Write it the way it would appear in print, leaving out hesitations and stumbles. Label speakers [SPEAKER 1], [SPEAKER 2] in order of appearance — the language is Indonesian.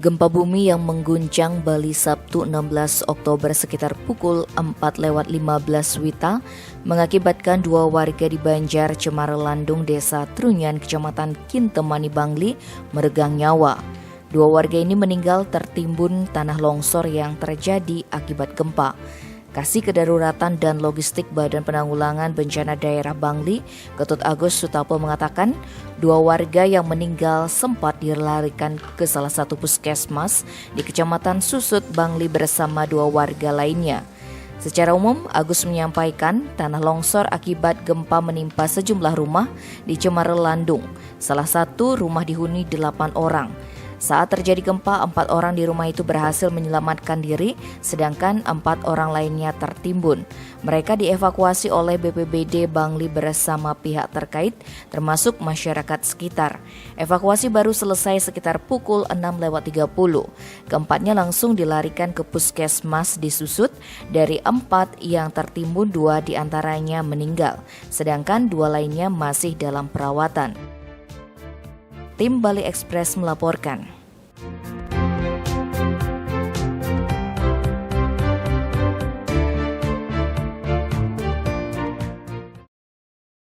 [SPEAKER 1] Gempa bumi yang mengguncang Bali Sabtu 16 Oktober sekitar pukul 4:15 WITA mengakibatkan 2 warga di Banjar, Cemara Landung, Desa Trunyan, Kecamatan Kintemani, Bangli meregang nyawa. 2 warga ini meninggal tertimbun tanah longsor yang terjadi akibat gempa. Kasih Kedaruratan dan Logistik Badan Penanggulangan Bencana Daerah Bangli, Ketut Agus Sutapo mengatakan 2 warga yang meninggal sempat dilarikan ke salah satu puskesmas di Kecamatan Susut, Bangli bersama 2 warga lainnya. Secara umum, Agus menyampaikan tanah longsor akibat gempa menimpa sejumlah rumah di Cemara Landung. Salah satu rumah dihuni 8 orang. Saat terjadi gempa, 4 orang di rumah itu berhasil menyelamatkan diri, sedangkan 4 orang lainnya tertimbun. Mereka dievakuasi oleh BPBD Bangli bersama pihak terkait, termasuk masyarakat sekitar. Evakuasi baru selesai sekitar pukul 6:30. Keempatnya langsung dilarikan ke puskesmas di Susut. Dari 4 yang tertimbun, 2 diantaranya meninggal, sedangkan 2 lainnya masih dalam perawatan. Tim Bali Express melaporkan.